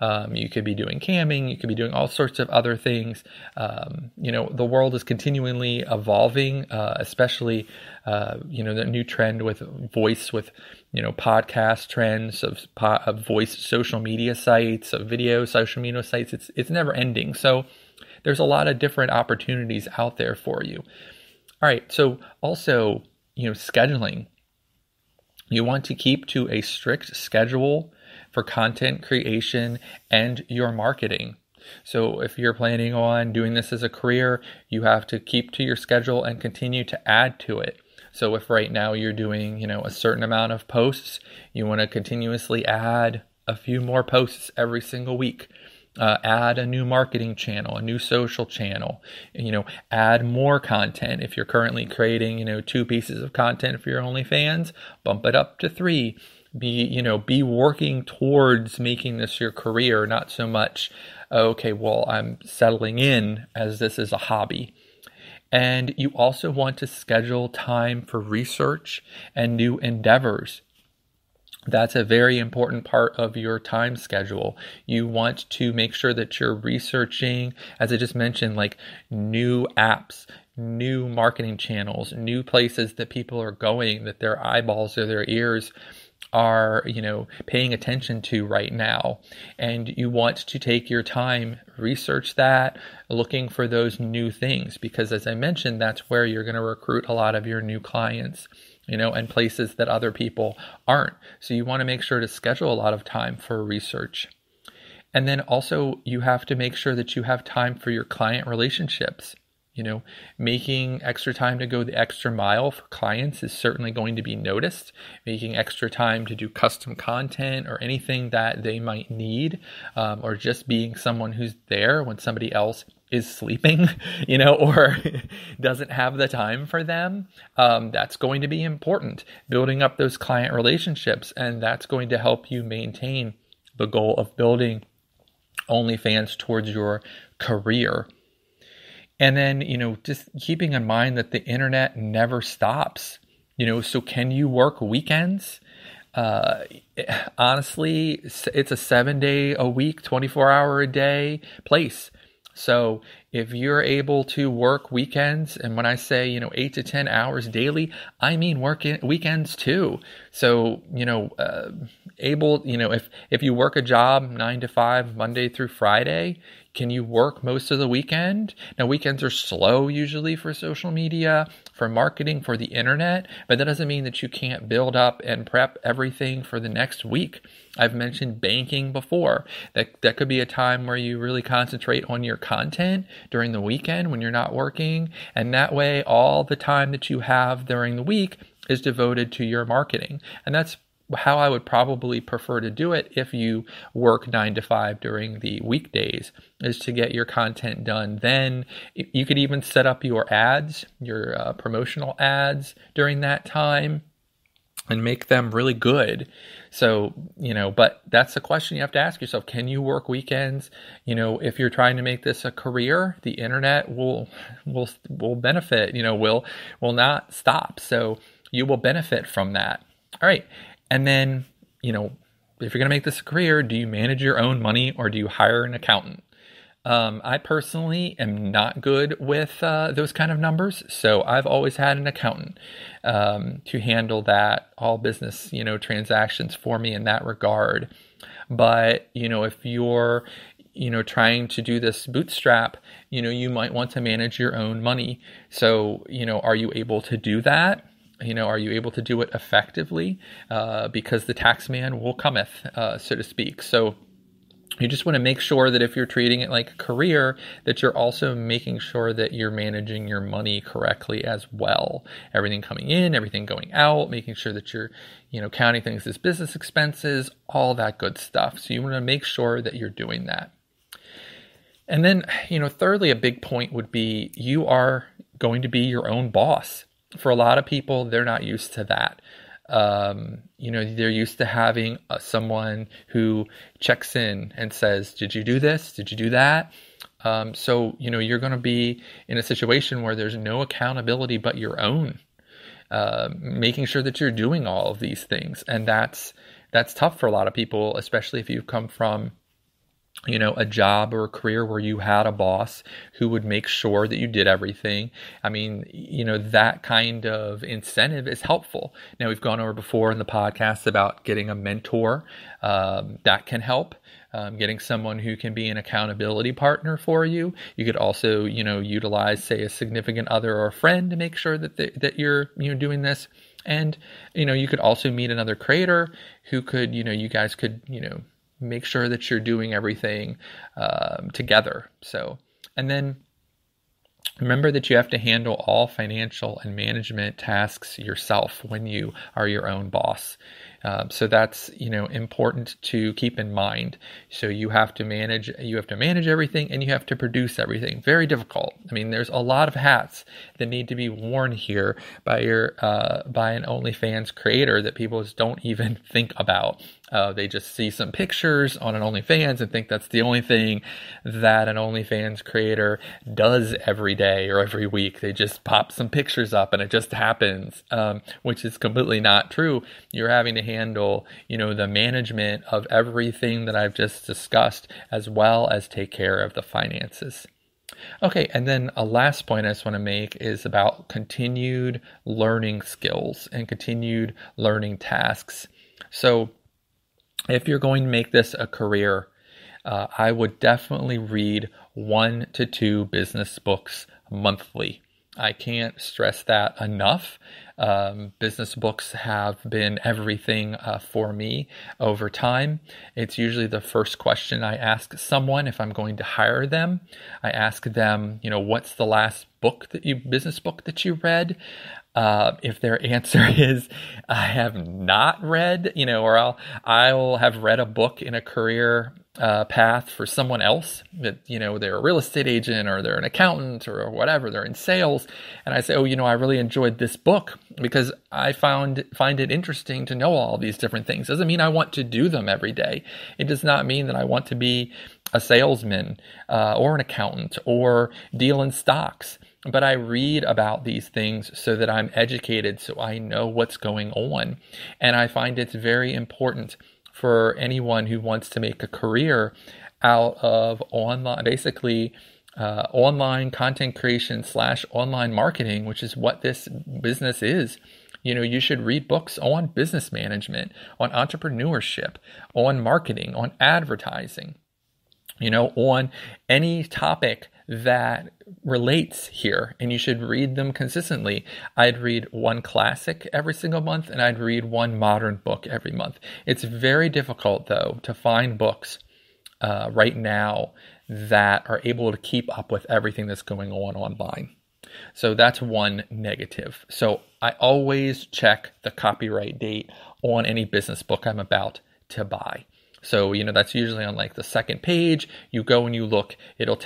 You could be doing camming. You could be doing all sorts of other things. The world is continually evolving, especially, the new trend with voice, with, podcast trends of voice social media sites, of video social media sites. It's never ending. So there's a lot of different opportunities out there for you. All right. So also, scheduling. You want to keep to a strict schedule for content creation and your marketing. So if you're planning on doing this as a career, you have to keep to your schedule and continue to add to it. So if right now you're doing, a certain amount of posts, you want to continuously add a few more posts every single week. Add a new marketing channel, a new social channel, add more content. If you're currently creating, 2 pieces of content for your OnlyFans, bump it up to 3. Be working towards making this your career, not so much, okay, well, I'm settling in as this is a hobby. And you also want to schedule time for research and new endeavors. That's a very important part of your time schedule. You want to make sure that you're researching, as I just mentioned, like new apps, new marketing channels, new places that people are going, that their eyeballs or their ears are, paying attention to right now. And you want to take your time, research that, looking for those new things, because as I mentioned, that's where you're going to recruit a lot of your new clients, and places that other people aren't. So you want to make sure to schedule a lot of time for research. And then also you have to make sure that you have time for your client relationships. Making extra time to go the extra mile for clients is certainly going to be noticed. Making extra time to do custom content or anything that they might need, or just being someone who's there when somebody else is sleeping, or doesn't have the time for them. That's going to be important. Building up those client relationships, and that's going to help you maintain the goal of building OnlyFans towards your career. And then, just keeping in mind that the internet never stops, so can you work weekends? Honestly, it's a 7-day-a-week, 24-hour-a-day place. So if you're able to work weekends, and when I say, 8 to 10 hours daily, I mean working weekends too. So, if you work a job 9 to 5, Monday through Friday, can you work most of the weekend? Now, weekends are slow usually for social media, for marketing, for the internet, but that doesn't mean that you can't build up and prep everything for the next week. I've mentioned banking before. That could be a time where you really concentrate on your content during the weekend when you're not working, and that way all the time that you have during the week is devoted to your marketing. And that's how I would probably prefer to do it if you work 9 to 5 during the weekdays, is to get your content done. Then you could even set up your ads, your promotional ads during that time, and make them really good. So, but that's the question you have to ask yourself. Can you work weekends? If you're trying to make this a career, the internet will benefit, will not stop. So you will benefit from that. All right. And then, if you're going to make this a career, do you manage your own money or do you hire an accountant? I personally am not good with those kind of numbers, so I've always had an accountant to handle that, all business, transactions for me in that regard. But, if you're, trying to do this bootstrap, you might want to manage your own money. So, are you able to do that? Are you able to do it effectively? Because the tax man will cometh, so to speak. So you just want to make sure that if you're treating it like a career, that you're also making sure that you're managing your money correctly as well. Everything coming in, everything going out, making sure that you're, counting things as business expenses, all that good stuff. So you want to make sure that you're doing that. And then, thirdly, a big point would be you are going to be your own boss. For a lot of people, they're not used to that. They're used to having someone who checks in and says, did you do this? Did you do that? So you're going to be in a situation where there's no accountability but your own, making sure that you're doing all of these things. And that's tough for a lot of people, especially if you come from, a job or a career where you had a boss who would make sure that you did everything. I mean, that kind of incentive is helpful. Now, we've gone over before in the podcast about getting a mentor. That can help. Getting someone who can be an accountability partner for you. You could also, utilize, say, a significant other or a friend to make sure that you're, doing this. And, you could also meet another creator who could, you guys could, make sure that you're doing everything together. So, and then remember that you have to handle all financial and management tasks yourself when you are your own boss. So that's, important to keep in mind. So you have to manage everything, and you have to produce everything. Very difficult. I mean, there's a lot of hats that need to be worn here by an OnlyFans creator that people just don't even think about. They just see some pictures on an OnlyFans and think that's the only thing that an OnlyFans creator does every day or every week. They just pop some pictures up and it just happens, which is completely not true. You're having to handle, the management of everything that I've just discussed, as well as take care of the finances. Okay, and then a last point I just want to make is about continued learning skills and continued learning tasks. So if you're going to make this a career, I would definitely read 1 to 2 business books monthly. I can't stress that enough. Business books have been everything for me over time. It's usually the first question I ask someone if I'm going to hire them. I ask them, what's the last business book that you read? If their answer is, I have not read, or I'll have read a book in a career path for someone else that, they're a real estate agent or they're an accountant or whatever, they're in sales. And I say, I really enjoyed this book because I find it interesting to know all these different things. Doesn't mean I want to do them every day. It does not mean that I want to be a salesman or an accountant or deal in stocks. But I read about these things so that I'm educated, so I know what's going on. And I find it's very important for anyone who wants to make a career out of online content creation / online marketing, which is what this business is. You should read books on business management, on entrepreneurship, on marketing, on advertising, on any topic that relates here, and you should read them consistently. I'd read one classic every single month, and I'd read one modern book every month. It's very difficult, though, to find books right now that are able to keep up with everything that's going on online. So that's one negative. So I always check the copyright date on any business book I'm about to buy. So, that's usually on like the second page. You go and you look, it'll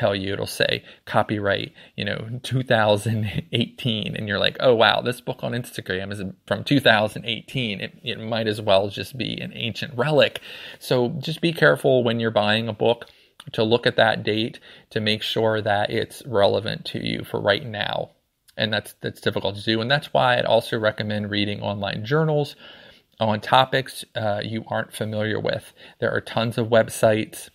say copyright, 2018. And you're like, oh, wow, this book on Instagram is from 2018. It might as well just be an ancient relic. So just be careful when you're buying a book to look at that date to make sure that it's relevant to you for right now. And that's difficult to do. And that's why I'd also recommend reading online journals on topics you aren't familiar with. There are tons of websites,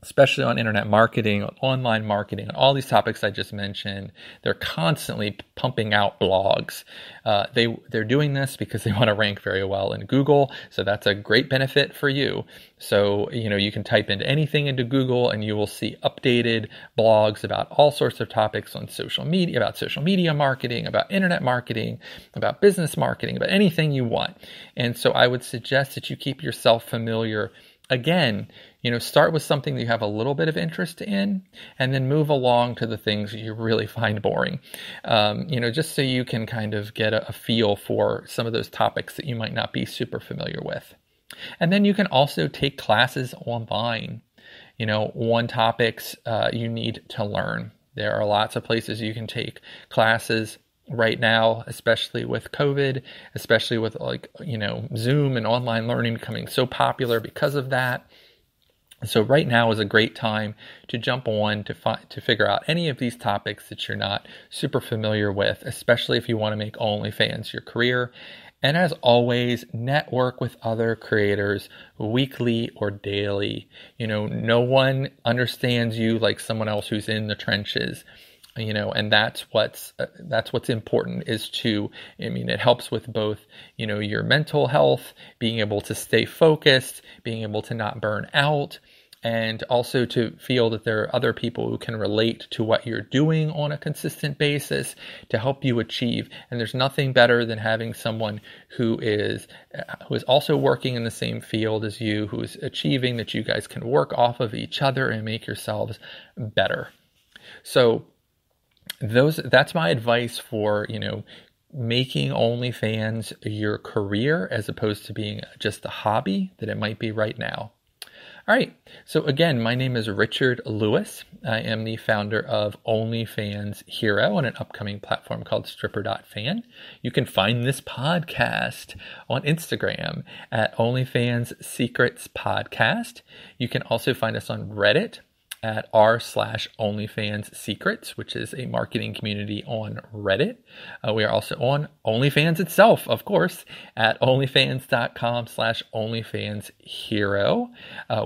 especially on internet marketing, on online marketing, on all these topics I just mentioned. They're constantly pumping out blogs. They're doing this because they want to rank very well in Google, so that's a great benefit for you. So, you can type into anything into Google and you will see updated blogs about all sorts of topics on social media, about social media marketing, about internet marketing, about business marketing, about anything you want. And so I would suggest that you keep yourself familiar. Again, start with something that you have a little bit of interest in, and then move along to the things you really find boring, just so you can kind of get a feel for some of those topics that you might not be super familiar with. And then you can also take classes online, on topics you need to learn. There are lots of places you can take classes right now, especially with COVID, especially with Zoom and online learning becoming so popular because of that. So right now is a great time to jump on to figure out any of these topics that you're not super familiar with, especially if you want to make OnlyFans your career. And as always, network with other creators weekly or daily. No one understands you like someone else who's in the trenches. And that's what's important is it helps with both, your mental health, being able to stay focused, being able to not burn out, and also to feel that there are other people who can relate to what you're doing on a consistent basis to help you achieve. And there's nothing better than having someone who is also working in the same field as you, who is achieving, that you guys can work off of each other and make yourselves better. So that's my advice for, making OnlyFans your career as opposed to being just a hobby that it might be right now. All right. So again, my name is Richard Lewis. I am the founder of OnlyFans Hero on an upcoming platform called Stripper.fan. You can find this podcast on Instagram at OnlyFans Secrets Podcast. You can also find us on Reddit at r/OnlyFans Secrets, which is a marketing community on Reddit. We are also on OnlyFans itself, of course, at onlyfans.com/OnlyFans Hero,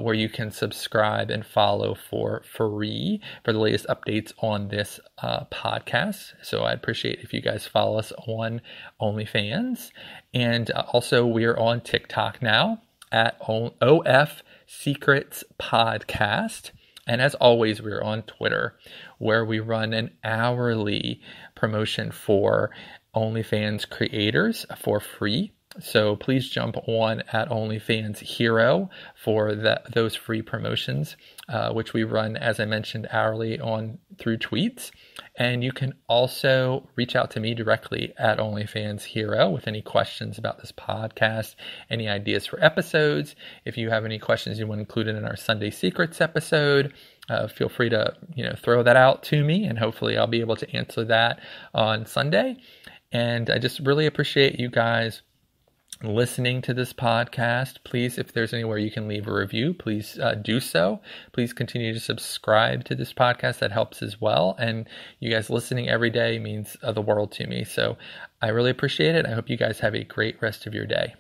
where you can subscribe and follow for free for the latest updates on this podcast. So I appreciate if you guys follow us on OnlyFans. And also we're on TikTok now at OF Secrets Podcast. And as always, we're on Twitter, where we run an hourly promotion for OnlyFans creators for free. So please jump on at OnlyFans Hero for those free promotions, which we run, as I mentioned, hourly through tweets. And you can also reach out to me directly at OnlyFans Hero with any questions about this podcast, any ideas for episodes. If you have any questions you want included in our Sunday Secrets episode, feel free to throw that out to me, and hopefully I'll be able to answer that on Sunday. And I just really appreciate you guys listening to this podcast. Please, if there's anywhere you can leave a review, please do so. Please continue to subscribe to this podcast. That helps as well. And you guys listening every day means the world to me. So I really appreciate it. I hope you guys have a great rest of your day.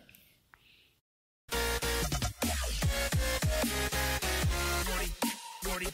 Morty.